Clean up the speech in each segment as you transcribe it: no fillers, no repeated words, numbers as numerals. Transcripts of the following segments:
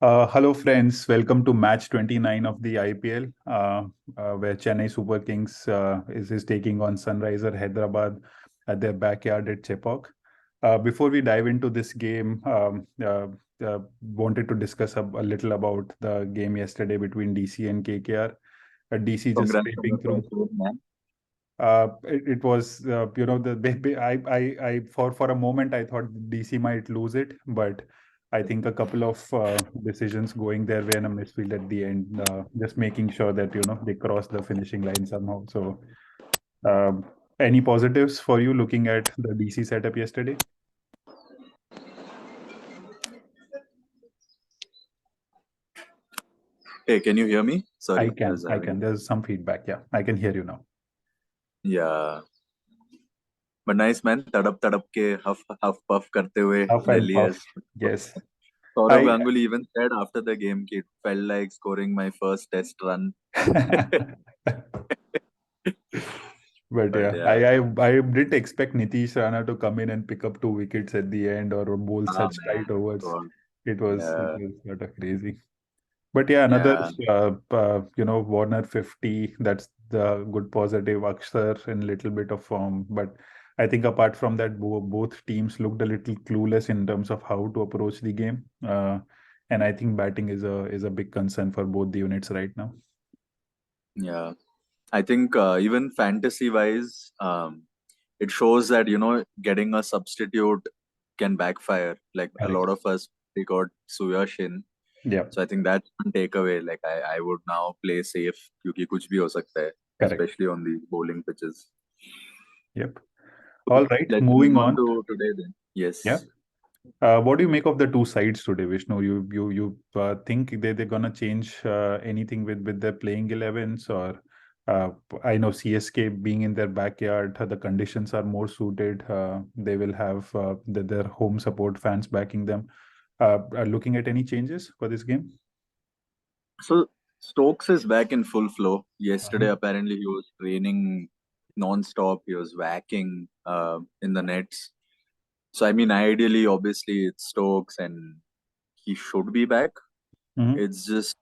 Hello, friends. Welcome to match 29 of the IPL, where Chennai Super Kings is taking on Sunriser Hyderabad at their backyard at Chepauk. Before we dive into this game, wanted to discuss a little about the game yesterday between DC and KKR. DC just Congrats on the scraping through. first win, man. It was I for a moment I thought DC might lose it, but I think a couple of decisions going their way and a misfield at the end, just making sure that they cross the finishing line somehow. So, um, any positives for you looking at the DC setup yesterday? Hey, can you hear me? Sorry, I was I having. can. There's some feedback. Yeah, I can hear you now. Yeah, but nice man. तड़प के huff puff करते हुए Huff ले and लिए. puff. Yes, Saurav I. Ganguly even said after the game कि it felt like scoring my first test run. But But yeah, yeah, I didn't expect Nitish Rana to come in and pick up 2 wickets at the end or bowl ah such man, tight overs. God. It Yeah, was sort of crazy. But yeah, another yeah. Warner 50. That's the good positive. Akshar in little bit of form, but I think apart from that, both teams looked a little clueless in terms of how to approach the game. And I think batting is a big concern for both the units right now. Yeah. I think even fantasy wise, it shows that getting a substitute can backfire. Like a Correct. lot of us, we got Suyash in. Yeah. So I think that's one takeaway. Like I would now play safe क्योंकि कुछ भी हो सकता है, Correct. especially on the bowling pitches. Yep. So All right. let's move Moving on on. to today then. Yeah. Yes. What do you make of the two sides today, Vishnu? You think they're gonna change anything with their playing 11s, or uh, I know CSK being in their backyard, the conditions are more suited. They will have their home support fans backing them. Are looking at any changes for this game? So Stokes is back in full flow. Yesterday, Mhm. apparently, he was training non-stop. He was whacking in the nets. So I mean, ideally, obviously, it's Stokes, and he should be back. Mhm. It's just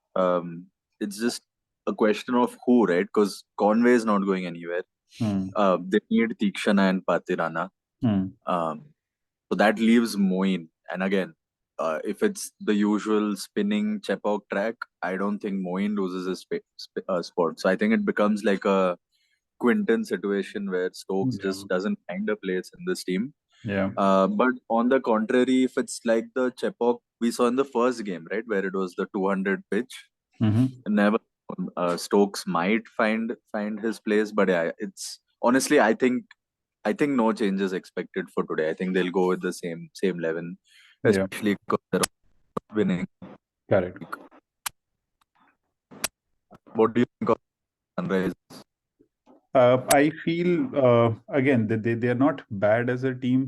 a question of who, right? Because Conway is not going anywhere. Mhm. They need Tikshana and Patirana. Mhm. So that leaves Moin. And again, if it's the usual spinning Chepauk track, I don't think Moin loses his spot. So I think it becomes like a Quinton situation where Stokes Yeah. just doesn't find a place in this team. Yeah. But on the contrary, if it's like the Chepauk we saw in the first game, right, where it was the 200 pitch, Mhm. never Stokes might find his place. But yeah, it's honestly, I think no changes expected for today. I think they'll go with the same 11, Yeah. especially because they're winning. Correct. What do you think of Sunrise? I feel again that they are not bad as a team.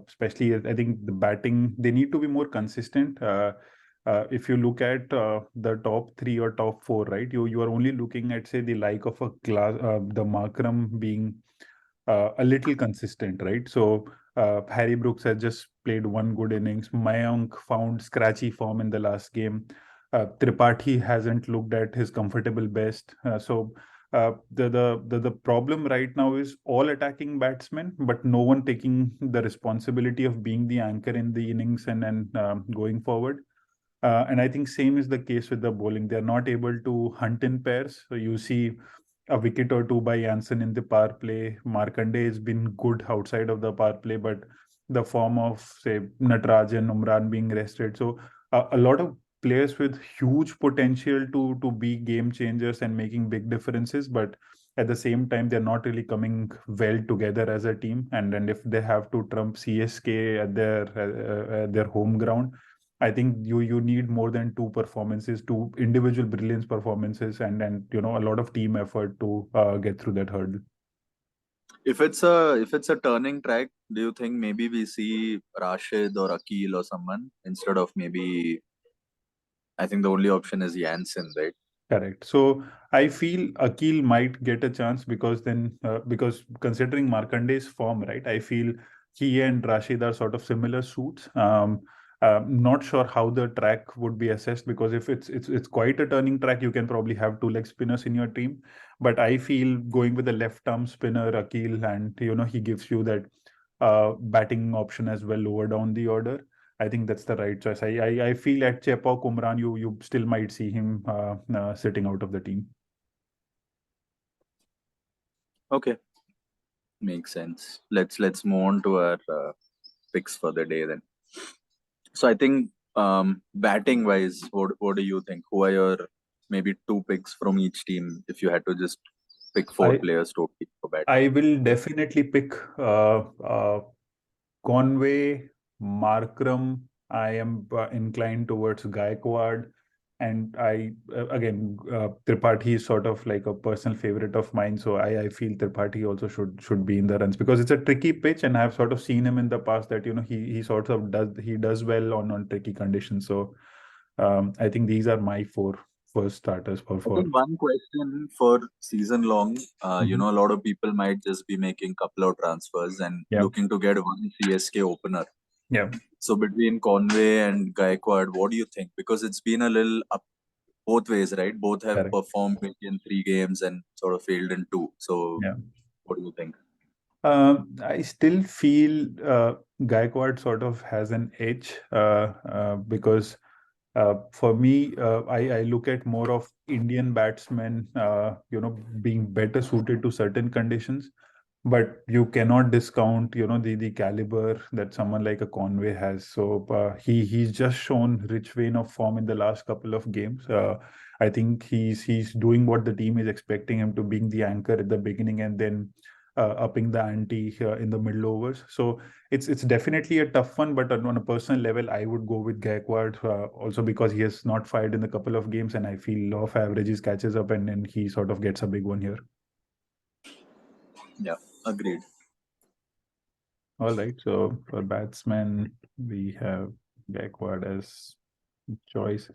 Especially I think the batting they need to be more consistent. If you look at the top three or top four, right? You are only looking at say the like of a class, the Markram being a little consistent, right? So Harry Brooks has just played one good innings. Mayank found scratchy form in the last game. Tripathi hasn't looked at his comfortable best. The problem right now is all attacking batsmen, but no one taking the responsibility of being the anchor in the innings and going forward. And I think same is the case with the bowling. They're not able to hunt in pairs. So you see a wicket or two by Jansen in the power play. Markande has been good outside of the power play, but the form of say Natarajan, Umran being rested. So a lot of players with huge potential to be game changers and making big differences, but at the same time they're not really coming well together as a team. And if they have to trump CSK at their home ground, I think you need more than two performances, two individual brilliance performances, and a lot of team effort to get through that hurdle. If it's a turning track, do you think maybe we see Rashid or Akil or someone instead of maybe? I think the only option is Jansen, right? Correct. So I feel Akil might get a chance because considering Markande's form, right? I feel he and Rashid are sort of similar suits. Not sure how the track would be assessed, because if it's quite a turning track, you can probably have two leg spinners in your team. But I feel going with the left arm spinner Akil, and he gives you that batting option as well lower down the order. I think that's the right choice. I feel at Chepauk Umran, you still might see him sitting out of the team. Okay, makes sense. Let's move on to our picks for the day then. So I think batting wise, what do you think? Who are your maybe two picks from each team if you had to just pick four I players to pick for batting? I will definitely pick Conway, Markram. I am inclined towards Gaikwad, and Tripathi is sort of like a personal favorite of mine. So I feel Tripathi also should be in the runs, because it's a tricky pitch, and I've sort of seen him in the past that he sort of does well on tricky conditions. So I think these are my four first starters I for. think one question for season long, Mhm. a lot of people might just be making couple of transfers and Yeah, looking to get one CSK opener. yeah, So between Conway and Gaikwad, what do you think? Because it's been a little up both ways, right? Both have correct. performed in 3 games and sort of failed in 2. So Yeah. what do you think? I still feel Gaikwad sort of has an edge because for me, I look at more of Indian batsmen, being better suited to certain conditions. But you cannot discount, the caliber that someone like a Conway has. So he's just shown rich vein of form in the last couple of games. I think he's doing what the team is expecting him to, being the anchor at the beginning and then upping the ante in the middle overs. So it's definitely a tough one. But on a personal level, I would go with Gaikwad also because he has not fired in a couple of games, and I feel law of averages catches up, and then he sort of gets a big one here. Yeah, agreed. All right. So for batsmen, we have Gaikwad as choice.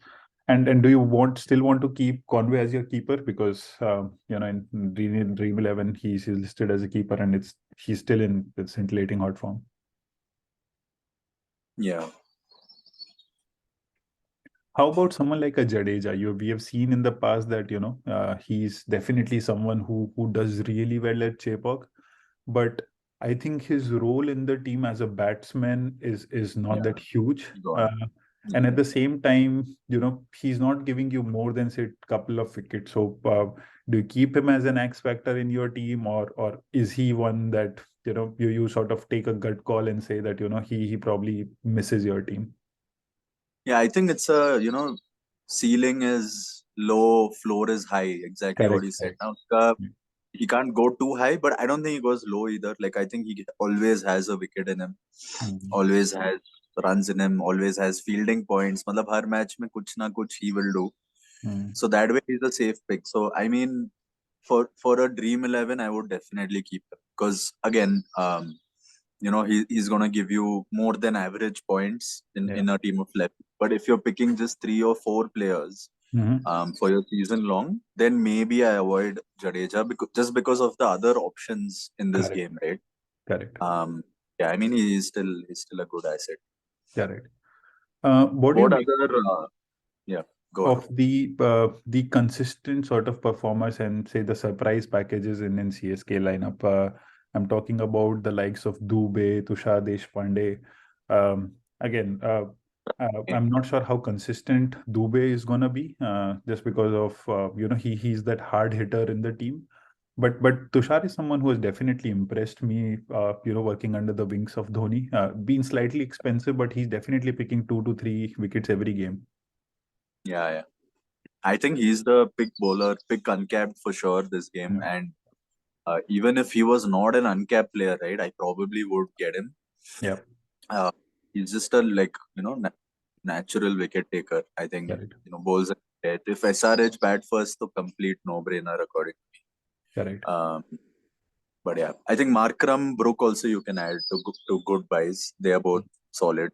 And do you still want to keep Conway as your keeper? Because in Dream 11 he's listed as a keeper, and he's still in the scintillating hot form. Yeah. How about someone like a Jadeja? We have seen in the past that he's definitely someone who does really well at Chepauk, but I think his role in the team as a batsman is not Yeah. that huge. Gone. And Yeah. at the same time, he's not giving you more than say a couple of wickets. So do you keep him as an X factor in your team, or is he one that you sort of take a gut call and say that he probably misses your team? Yeah, I think it's ceiling is low, floor is high. Exactly what Correct. you said. Correct. Now, he can't go too high, but I don't think he goes low either. Like, I think he always has a wicket in him, Mm, always has runs in him, always has fielding points. मतलब हर match में कुछ ना कुछ he will do. mm, So that way he's a safe pick. So I mean, for a dream 11, I would definitely keep him because again, he's gonna give you more than average points yeah. in a team of 11. But if you're picking just 3 or 4 players Mhm. for your season long, then maybe I avoid Jadeja because of the other options in this Correct. game, right? Correct. Yeah, I mean he's still a good asset. Correct. What do you What make other? Yeah, go ahead. of the consistent sort of performers and say the surprise packages in CSK lineup? I'm talking about the likes of Dubey, Tushar Deshpande. Again, I'm not sure how consistent Dubey is gonna be, just because of he's that hard hitter in the team. But Tushar is someone who has definitely impressed me. Working under the wings of Dhoni, being slightly expensive, but he's definitely picking 2 to 3 wickets every game. Yeah, yeah. I think he's the pick bowler, pick uncapped for sure this game. Yeah. And even if he was not an uncapped player, right, I probably would get him. Yeah. Uh, he's just a natural wicket taker. I think Correct. bowls. If SRH bat first, the complete no brainer according Correct. to me. But yeah, I think Markram, Brook also you can add to good buys. They are both solid.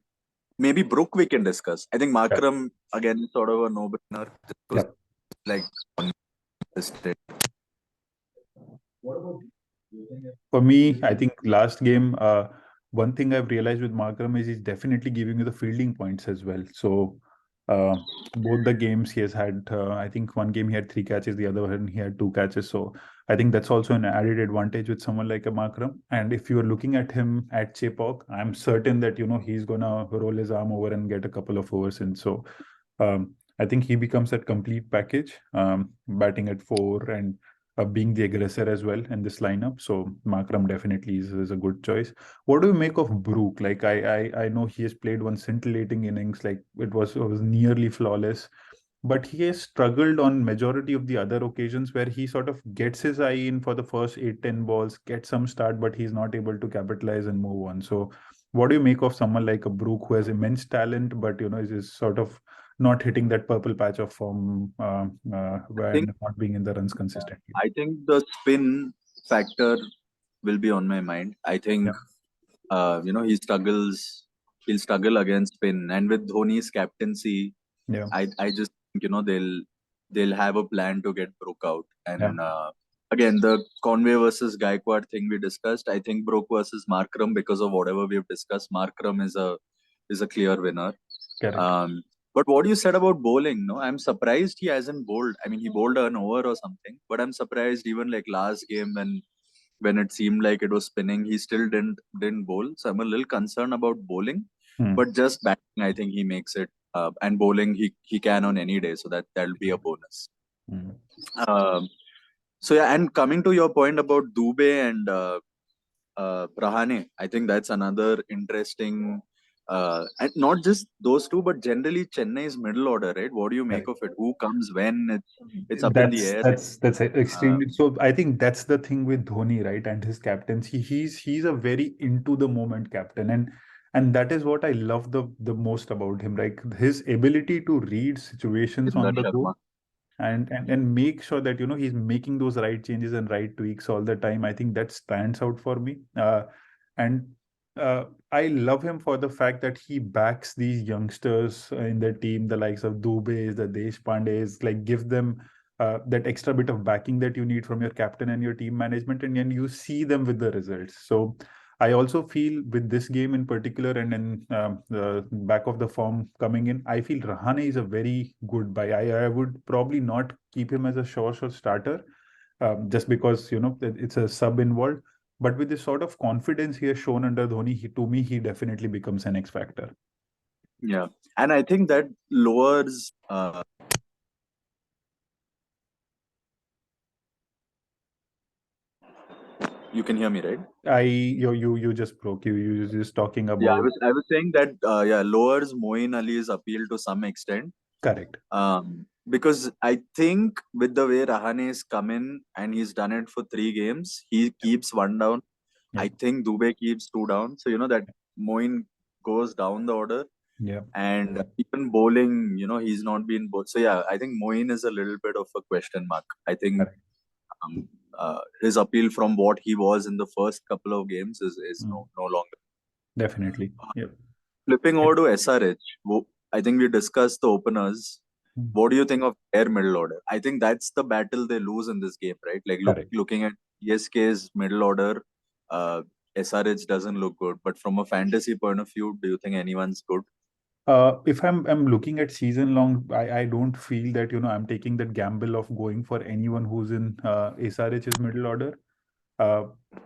Maybe Brook we can discuss. I think Correct. Markram again is sort of a no brainer because Yep. like For me, I think last game, one thing I've realized with Markram is he's definitely giving you the fielding points as well. So uh, both the games he has had, I think one game he had 3 catches, the other one he had 2 catches. So I think that's also an added advantage with someone like a Markram. And if you are looking at him at Chepauk, I'm certain that he's gonna roll his arm over and get a couple of overs in. So I think he becomes that complete package, batting at 4 and being the aggressor as well in this lineup. So Markram definitely is a good choice. What do you make of Brook? Like I know he has played one scintillating innings, like it was nearly flawless, but he has struggled on majority of the other occasions where he sort of gets his eye in for the first 8-10 balls, gets some start, but he's not able to capitalize and move on. So what do you make of someone like a Brook who has immense talent, but is sort of not hitting that purple patch of form I think and not being in the runs consistently? I think the spin factor will be on my mind. I Yeah, think he'll struggle against spin, and with Dhoni's captaincy, yeah, I just think they'll have a plan to get Brook out. yeah, And again, the Conway versus Gaikwad thing we discussed, I think Brook versus Markram, because of whatever we've discussed, Markram is a clear winner. correct. Um, but what you said about bowling, no, I'm surprised he hasn't bowled. I mean, he bowled an over or something, but I'm surprised even like last game when it seemed like it was spinning, he still didn't bowl. So I'm a little concerned about bowling, Hmm. but just batting, I think he makes it. And bowling, he can on any day, so that'll be a bonus. Hmm. Um, so yeah, and coming to your point about Dubey and Rahane, I think that's another interesting. And not just those two, but generally Chennai's middle order, right? What do you make Correct. of it? Who comes when? It's up in the That's air. that's that's Uh, extremely so. I think that's the thing with Dhoni, right? And his captaincy. He's a very into the moment captain, and that is what I love the most about him. Like his ability to read situations Inder on the go Sharma. and make sure that he's making those right changes and right tweaks all the time. I think that stands out for me. And I love him for the fact that he backs these youngsters in the team, the likes of Dubes, the Deshpandes, like give them that extra bit of backing that you need from your captain and your team management, and then you see them with the results. So I also feel with this game in particular, and then the back of the form coming in, I feel Rahane is a very good buy. I would probably not keep him as a sure starter, just because it's a sub involved. But with this sort of confidence he has shown under Dhoni, to me he definitely becomes an X factor. Yeah, and I think that lowers. You can hear me, right? You just broke. You were just talking Yeah, about I was saying that lowers Moeen Ali's appeal to some extent. correct. Because I think with the way Rahane has come in and he's done it for 3 games, he keeps one down. Yeah, I think Dubey keeps 2 down. So that Moeen goes down the order, yeah, and even bowling, he's not been bowled. So yeah, I think Moeen is a little bit of a question mark. I think correct. his appeal from what he was in the first couple of games is Mm, no longer. definitely. Yeah. Flipping Yeah. over to SRH, I think we discussed the openers. Mm, What do you think of their middle order? I think that's the battle they lose in this game, right? Like correct. looking at CSK's middle order, SRH doesn't look good. But from a fantasy point of view, do you think anyone's good? If I'm looking at season long, I don't feel that I'm taking that gamble of going for anyone who's in SRH's middle order. Uh,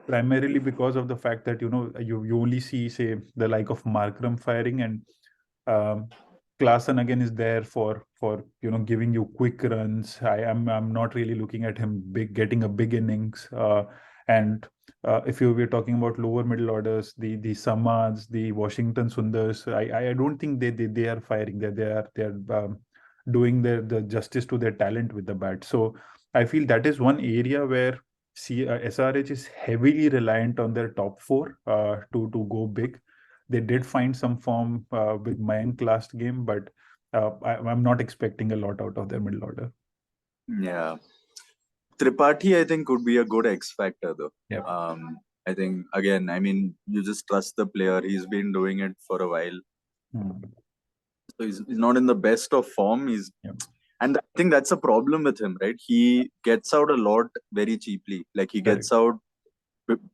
Primarily because of the fact that you only see, say, the like of Markram firing, and um, Klaasen again is there for giving you quick runs. I'm not really looking at him getting a big innings. And if you were talking about lower middle orders, the Samads, the Washington Sundars, I don't think they are firing. They're doing the justice to their talent with the bat. So I feel that is one area where SRH is heavily reliant on their top four to go big. They did find some form with Mayank last game, but I'm not expecting a lot out of their middle order. Yeah. Tripathi, I think, could be a good X factor, though. Yeah. I think, again, I mean, you just trust the player. He's been doing it for a while. Mm. So he's not in the best of form. Yeah. And I think that's a problem with him, right? He gets out a lot very cheaply. Like he Correct. gets out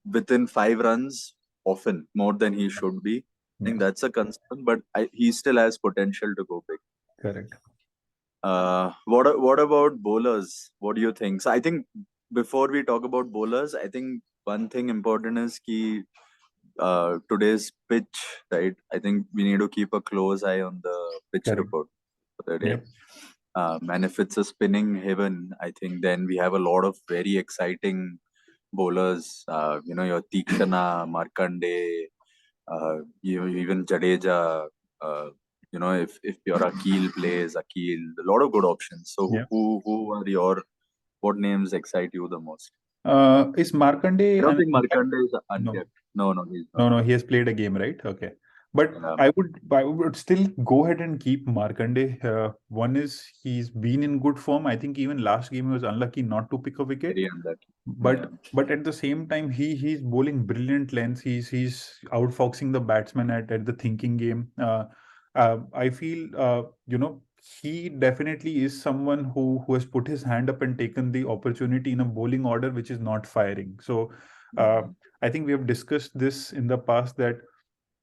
within 5 runs. often, more than he should be. I think that's a concern, but he still has potential to go big. Correct. What about bowlers? What do you think? So I think before we talk about bowlers, I think one thing important is key today's pitch, right? I think we need to keep a close eye on the pitch Correct. report for the day. Yep. And if it's a spinning heaven, I think then we have a lot of very exciting bowlers. Your Tikshana, Markande, even Jadeja. If your Akil plays, Akil, a lot of good options. So Yeah. who are what names excite you the most? Is Markande I don't an think uncapped? Markande is No. uncapped. No, he's not. No, he has played a game, right? Okay. But Yeah. I would still go ahead and keep Markande. One is he's been in good form. I think even last game he was unlucky not to pick a wicket. Very unlucky. But at the same time, he's bowling brilliant lengths. He's outfoxing the batsman at the thinking game. I feel he definitely is someone who has put his hand up and taken the opportunity in a bowling order which is not firing. So I think we have discussed this in the past that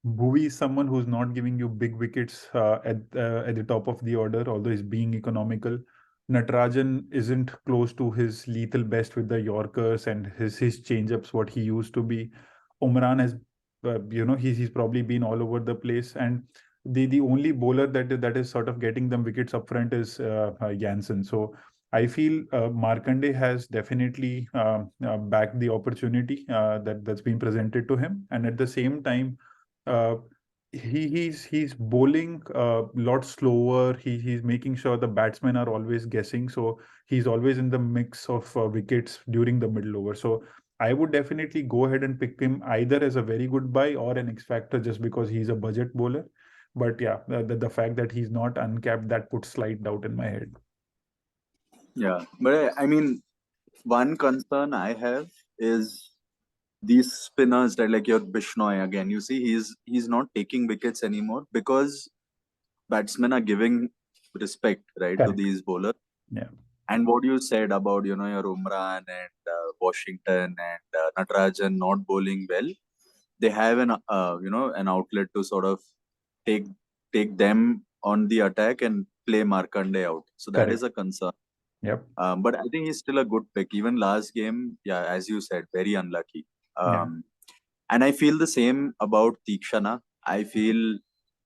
Bhuvi is someone who's not giving you big wickets at the top of the order, although he's being economical. Natarajan isn't close to his lethal best with the Yorkers and his change-ups, what he used to be. Umran has, he's probably been all over the place, and the only bowler that is sort of getting them wickets up front is Jansen. So I feel Markande has definitely backed the opportunity that's been presented to him, and at the same time, uh, he's bowling a lot slower. He's making sure the batsmen are always guessing, so he's always in the mix of wickets during the middle over. So I would definitely go ahead and pick him either as a very good buy or an X factor just because he's a budget bowler. But yeah, the fact that he's not uncapped, that puts slight doubt in my head. Yeah, but I mean, one concern I have is these spinners that like your Bishnoi again. You see, he's not taking wickets anymore because batsmen are giving respect, right, to Correct. these bowlers. Yeah. And what you said about your Umran and Washington and Natarajan not bowling well, they have an outlet to sort of take them on the attack and play Markande out. So that is Correct. a concern. Yep. But I think he's still a good pick. Even last game, yeah, as you said, very unlucky. Yeah. And I feel the same about Tikshana. I feel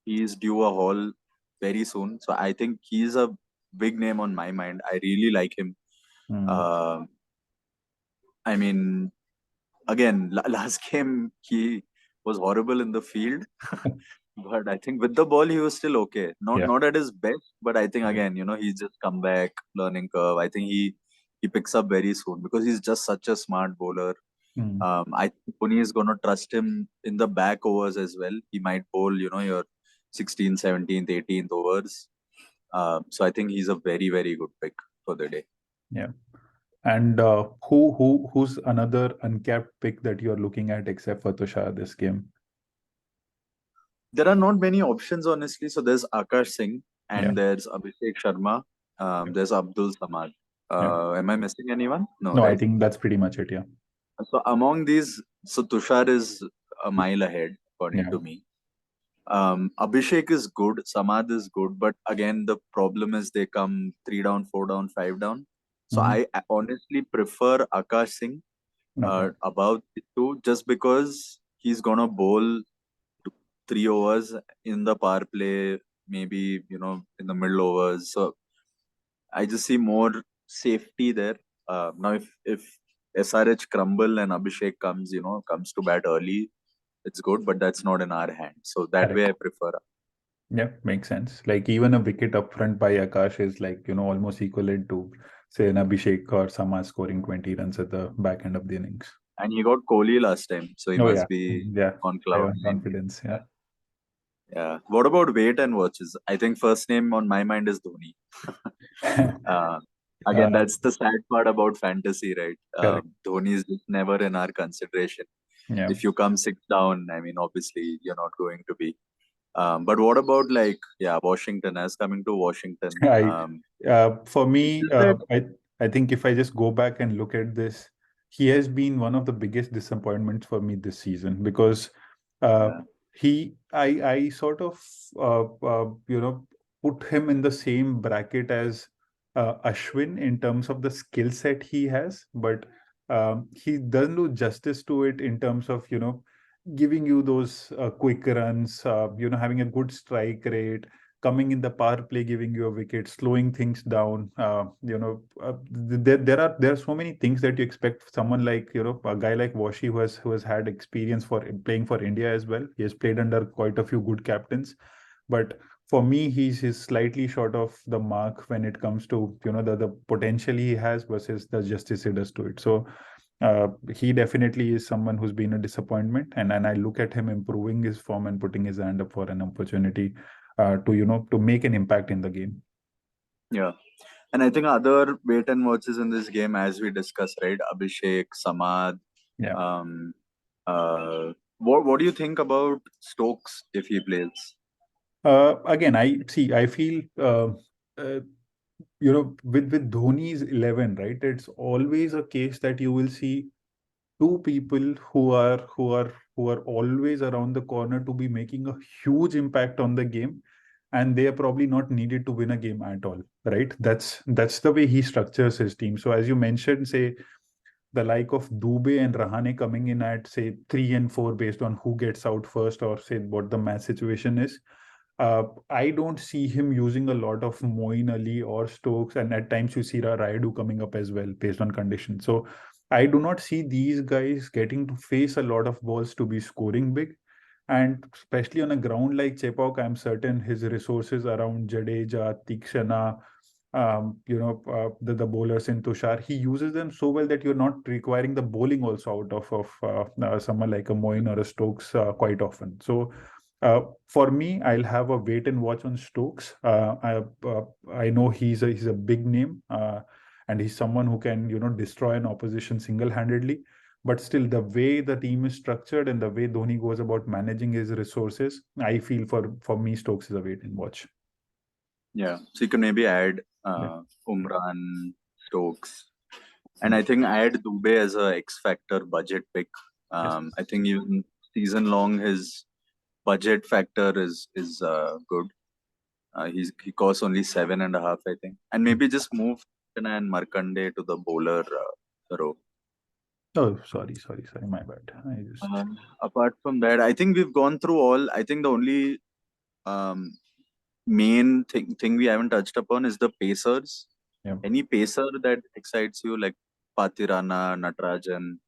he's due a haul very soon. So I think he's a big name on my mind. I really like him. Mm. I mean, again, last game he was horrible in the field, but I think with the ball he was still okay. Yeah. Not at his best, but I think again, he's just come back, learning curve. I think he picks up very soon because he's just such a smart bowler. Mm. I think Pune is going to trust him in the back overs as well. He might bowl, your 16th, 17th, 18th overs. So I think he's a very, very good pick for the day. Yeah. And who's another uncapped pick that you're looking at except for Tushar this game? There are not many options, honestly. So there's Akash Singh and there's Abhishek Sharma. There's Abdul Samad. Am I missing anyone? No, No, right? I think that's pretty much it. Yeah. So among these, so Tushar is a mile ahead, according Yeah. to me. Abhishek is good, Samad is good, but again, the problem is they come 3 down, 4 down, 5 down. So I honestly prefer Akash Singh above the two just because he's gonna bowl 3 overs in the power play, maybe, in the middle overs. So I just see more safety there. Now, if SRH crumble and Abhishek comes to bat early, it's good, but that's not in our hands. So that way I prefer. Yeah, makes sense. Like even a wicket up front by Akash is like, almost equivalent to say an Abhishek or Sama scoring 20 runs at the back end of the innings. And he got Kohli last time, so he must be on cloud nine. Confidence. Yeah. Yeah. What about weight and watches? I think first name on my mind is Dhoni. Again, that's the sad part about fantasy, right? Dhoni is just never in our consideration. Yeah. If you come 6 down, I mean, obviously you're not going to be. But what about Washington? As coming to Washington, for me, I think if I just go back and look at this, he has been one of the biggest disappointments for me this season because Uh, I sort of put him in the same bracket as Ashwin in terms of the skill set he has, but he doesn't do justice to it in terms of giving you those quick runs, having a good strike rate, coming in the power play, giving you a wicket, slowing things down. There are so many things that you expect someone like a guy like Washi who has had experience for playing for India as well. He has played under quite a few good captains, but for me, he's slightly short of the mark when it comes to the potential he has versus the justice he does to it. So he definitely is someone who's been a disappointment, and I look at him improving his form and putting his hand up for an opportunity to make an impact in the game. Yeah. And I think other wait and watches in this game, as we discussed, right? Abhishek, Samad. Yeah. Um, what do you think about Stokes if he plays? Again, I feel with Dhoni's 11, right? It's always a case that you will see two people who are always around the corner to be making a huge impact on the game, and they are probably not needed to win a game at all, right? That's the way he structures his team. So as you mentioned, say the like of Dube and Rahane coming in at say 3 and 4 based on who gets out first or say what the match situation is. I don't see him using a lot of Moeen Ali or Stokes, and at times you see Rayudu coming up as well based on conditions. So I do not see these guys getting to face a lot of balls to be scoring big. And especially on a ground like Chepauk, I'm certain his resources around Jadeja, Tikshana, the bowlers in Tushar, he uses them so well that you're not requiring the bowling also out of someone like a Moin or a Stokes quite often. So for me, I'll have a wait and watch on Stokes. I know he's a big name, and he's someone who can destroy an opposition single-handedly. But still, the way the team is structured and the way Dhoni goes about managing his resources, I feel for me, Stokes is a wait and watch. Yeah. So you can maybe add Yeah. Umran, Stokes, and I think add Dube as a X Factor budget pick. Yes. I think even season long his budget factor is good. He costs only 7.5, I think, and maybe just move Chennai and Markande to the bowler row. Oh, sorry, my bad. I just Apart from that, I think we've gone through all. I think the only um, main thing we haven't touched upon is the pacers. yeah. Any pacer that excites you, like Patirana, Natarajan,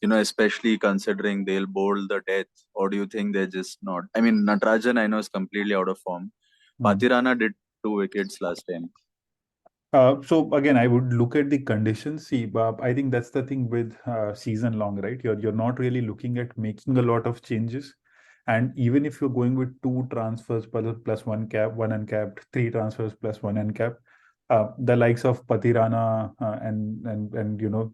especially considering they'll bowl the death, or do you think they're just not? I mean, Natarajan, I know, is completely out of form. Hmm. Patirana did 2 wickets last time. So again, I would look at the conditions. See, Bob, I think that's the thing with season long, right? You're not really looking at making a lot of changes. And even if you're going with two transfers plus one cap, one uncapped, three transfers plus one uncapped, the likes of Patirana and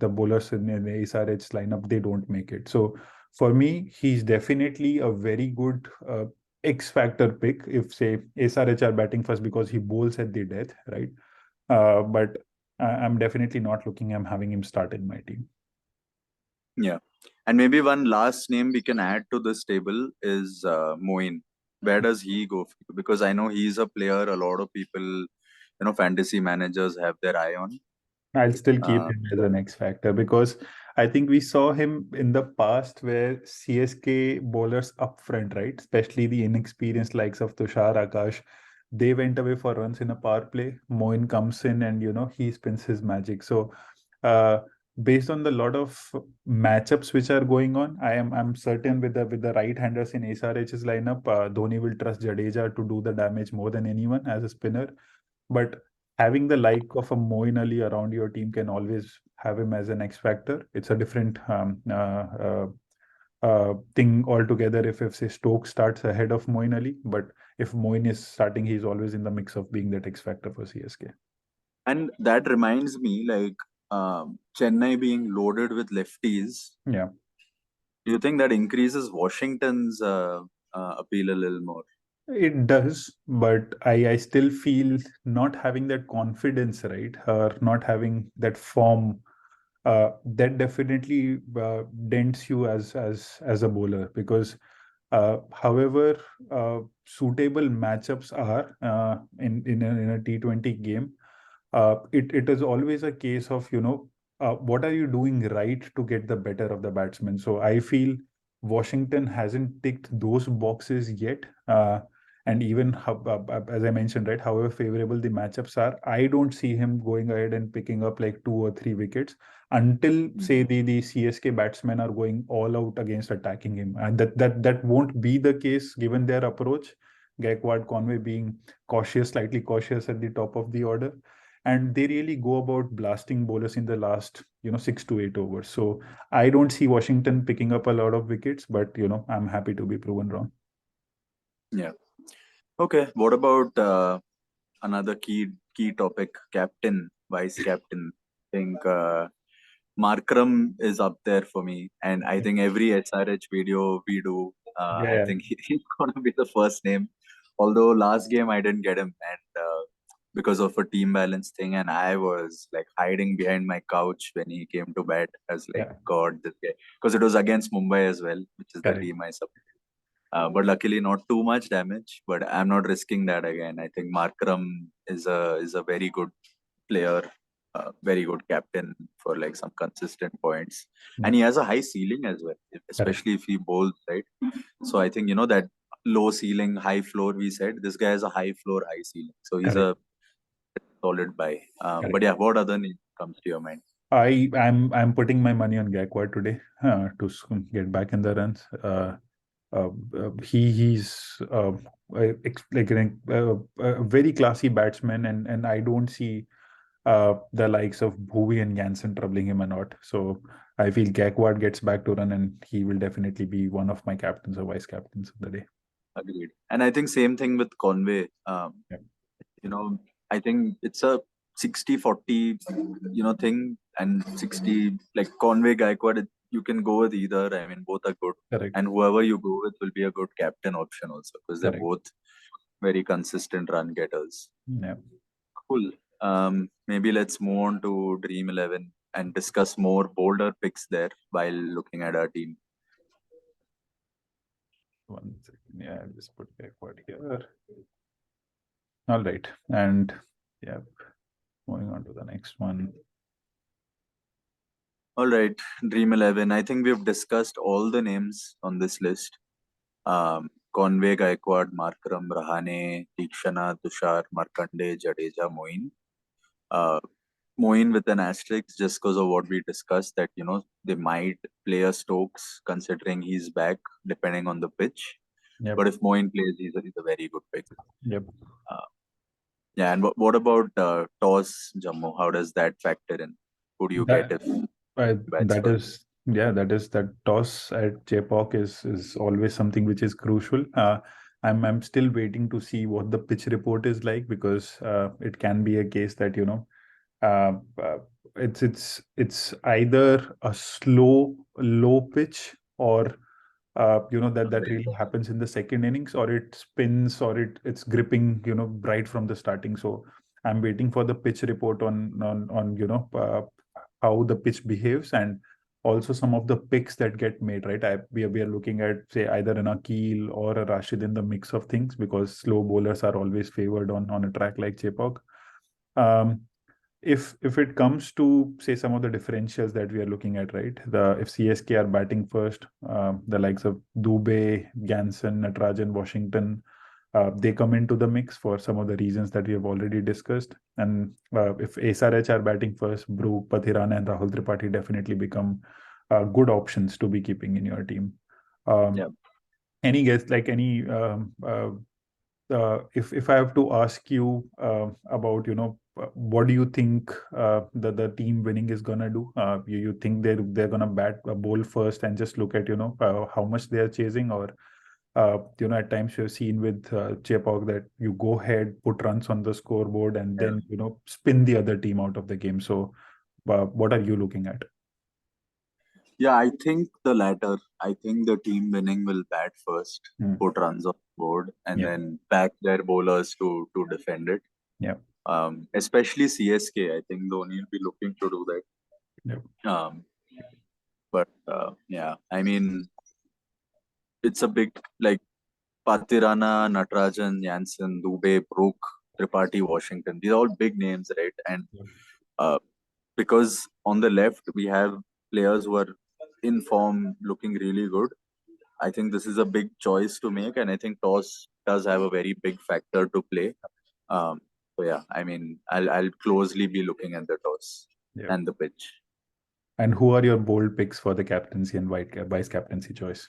the bowlers in the SRH lineup, they don't make it. So for me, he's definitely a very good X factor pick if say SRH are batting first because he bowls at the death, right? But I'm definitely not looking. I'm having him start in my team. Yeah. And maybe one last name we can add to this table is Moin. Where does he go? Because I know he's a player a lot of people, fantasy managers have their eye on. I'll still keep Uh, him as an X factor because I think we saw him in the past where CSK bowlers up front, right? Especially the inexperienced likes of Tushar Akash, they went away for runs in a power play. Moin comes in and he spins his magic. So uh, based on the lot of matchups which are going on, I'm certain with the right-handers in SRH's lineup, Dhoni will trust Jadeja to do the damage more than anyone as a spinner. But having the like of a Moin Ali around your team can always have him as an X factor. It's a different thing altogether if say Stokes starts ahead of Moin Ali. But if Moin is starting, he's always in the mix of being that X factor for CSK. and that reminds me, like Chennai being loaded with lefties. Yeah. Do you think that increases Washington's appeal a little more? It does, but I still feel not having that confidence, right? Or not having that form, that definitely dents you as a bowler because However, suitable matchups are in a T20 game. It is always a case of, what are you doing right to get the better of the batsman? So I feel Washington hasn't ticked those boxes yet. And even as I mentioned, right, however favorable the matchups are, I don't see him going ahead and picking up like 2 or 3 wickets until say the CSK batsmen are going all out against attacking him, and that won't be the case given their approach. Gaikwad, Conway being cautious, slightly cautious at the top of the order, and they really go about blasting bowlers in the last 6 to 8 overs. So I don't see Washington picking up a lot of wickets, but I'm happy to be proven wrong. Yeah. Okay. What about another key topic? Captain, vice captain. I think Markram is up there for me, and I think every SRH video we do, I Yeah, think he's gonna be the first name. Although last game I didn't get him, and because of a team balance thing, and I was like hiding behind my couch when he came to bat. I was like, yeah, God, this guy, because it was against Mumbai as well, which is the correct, team I support. But luckily, not too much damage. But I'm not risking that again. I think Markram is a very good player, very good captain for like some consistent points, yeah, and he has a high ceiling as well, correct, especially if he bowls right. So I think that low ceiling, high floor. We said this guy has a high floor, high ceiling, so he's correct, a solid buy. But correct. yeah, what other name comes to your mind? I'm putting my money on Gaikwad today to get back in the runs. He's like a very classy batsman, and I don't see the likes of Bhuvi and Jansen troubling him or not. So I feel Gaikwad gets back to run, and he will definitely be one of my captains or vice captains of the day. Agreed. And I think same thing with Conway. Yeah, You know, I think it's a 60-40, thing, and 60, like Conway, Gaikwad, you can go with either. I mean, both are good. correct, And whoever you go with will be a good captain option also, because they're correct. both very consistent run getters. Yeah. Cool. Maybe let's move on to Dream 11 and discuss more bolder picks there while looking at our team. 1 second. Yeah, I'll just put Gaikwad here. All right. And yeah, moving on to the next one. All right, Dream 11. I think we've discussed all the names on this list. Conway, Gaikwad, Markram, Rahane, Tikshana, Tushar, Markande, Jadeja, Moin. Moin with an asterisk just because of what we discussed, that they might play a Stokes considering he's back, depending on the pitch. Yep. But if Moin plays, he's a very good pick. Yep. Yeah, and what about toss, Jammu? How does that factor in? Who do you get That if bats that first? is that toss at Chepauk is always something which is crucial. I'm still waiting to see what the pitch report is like, because it can be a case that uh, uh, it's either a slow low pitch, or that really happens in the second innings, or it spins, or it's gripping right from the starting. So I'm waiting for the pitch report on how the pitch behaves, and also some of the picks that get made, right? We are looking at, say, either an Akil or a Rashid in the mix of things, because slow bowlers are always favored on a track like Chepauk. um, if it comes to, say, some of the differentials that we are looking at, right? If CSK are batting first, the likes of Dubey, Ganson, Natarajan, Washington, they come into the mix for some of the reasons that we have already discussed. And if SRH are batting first, Brook, Pathiran, and Rahul Tripathi definitely become good options to be keeping in your team. Um, Yeah. any guess, like any if I have to ask you about, what do you think the team winning is gonna do? You think they're gonna bat a bowl first and just look at how much they are chasing, or at times you've seen with Chepauk that you go ahead, put runs on the scoreboard, and Yeah. then spin the other team out of the game. So what are you looking at? Yeah, I think the latter. I think the team winning will bat first, Hmm. put runs on board, and Yeah, then back their bowlers to defend it. yeah, Especially CSK. I think Dhoni will be looking to do that. yeah, Um, but yeah, I mean, it's a big, like, Patirana, Natarajan, Jansen, Dubey, Brook, Tripathi, Washington. These are all big names, right? And uh, because on the left we have players who are in form, looking really good. I think this is a big choice to make, and I think toss does have a very big factor to play. So yeah, I mean, I'll closely be looking at the toss Yeah. and the pitch. And who are your bold picks for the captaincy and vice captaincy choice?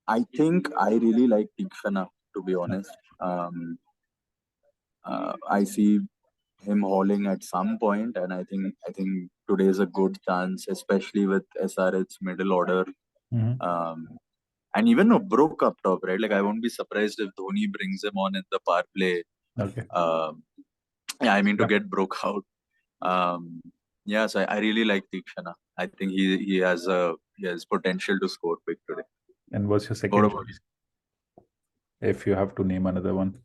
I think I really like Tikshana, to be honest. I see him hauling at some point, and I think today is a good chance, especially with SRH middle order. And even a Brook up top, right? Like, I won't be surprised if Dhoni brings him on in the power play. Okay. Yeah, I mean, to get Brook out. Yeah, so I really like Tikshana. I think he has potential to score big today. And what's your What second about choice? If you have to name another one.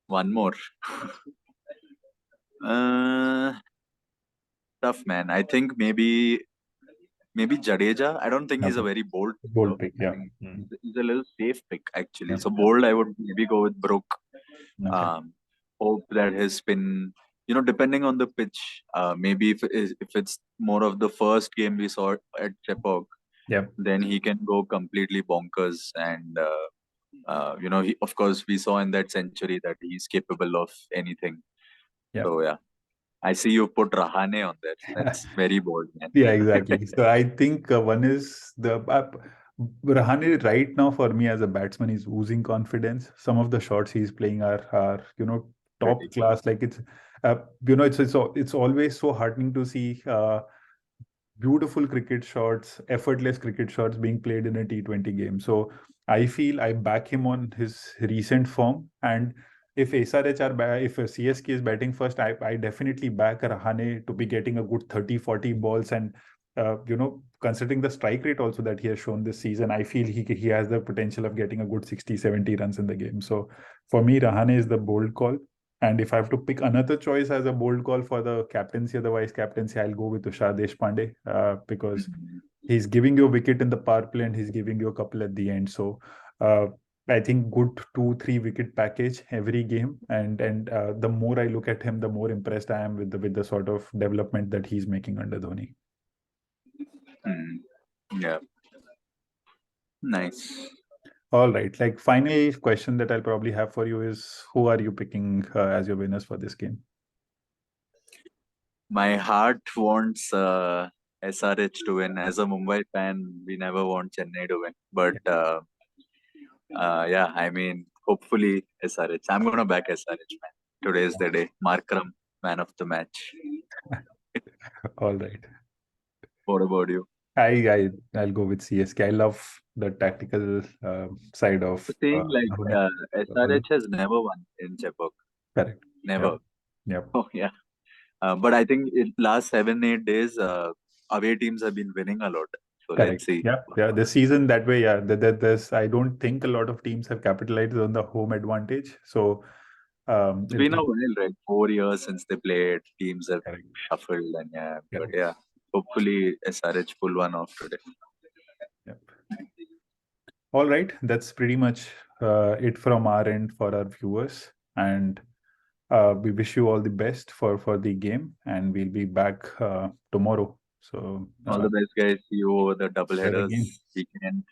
one more? Tough, man. I think maybe Jadeja. I don't think he's a Okay. very bold pick, Bold though. pick, I yeah. think he's a little safe pick, actually. Yeah. So bold, I would maybe go with Brook. Okay. Hope that his spin, depending on the pitch, maybe if it's more of the first game we saw at Chepauk, Yeah. then he can go completely bonkers. And of course, we saw in that century that he's capable of anything. Yeah. So yeah, I see you put Rahane on there. That's very bold, man. Yeah, exactly. So I think one is the Rahane right now for me as a batsman is oozing confidence. Some of the shots he's playing are top class. Like it's it's always so heartening to see beautiful cricket shots, effortless cricket shots being played in a T20 game. So I feel I back him on his recent form. And if SRH if CSK is batting first, I definitely back Rahane to be getting a good 30, 40 balls. And, considering the strike rate also that he has shown this season, I feel he has the potential of getting a good 60, 70 runs in the game. So for me, Rahane is the bold call. And if I have to pick another choice as a bold call for the captaincy or the vice captaincy, I'll go with Tushar Deshpande because he's giving you a wicket in the power play and he's giving you a couple at the end. So I think good 2-3 wicket package every game. And the more I look at him, the more impressed I am with the sort of development that he's making under Dhoni. Yeah. Nice. All right. Like final question that I'll probably have for you is who are you picking as your winners for this game? My heart wants SRH to win. As a Mumbai fan, we never want Chennai to win. But yeah, I mean, hopefully SRH. I'm gonna back SRH, man. Today's the day. Markram, man of the match. All right. What about you? I'll go with CSK. I love the tactical side of The thing, like, Dhoni. SRH has never won in Chepauk. Correct. Never. Yep. Oh yeah. But I think in last 7-8 days, away teams have been winning a lot. So Correct. let's see. Yeah. The season that way, yeah. There's I don't think a lot of teams have capitalized on the home advantage. So It's been a while, right? 4 years since they played. Teams have correct. shuffled, and yeah. But Correct. yeah, hopefully SRH pull one off today. Yep. All right. That's pretty much it from our end for our viewers. And we wish you all the best for the game. And we'll be back tomorrow. So All the best, guys. See you over the double again. headers weekend.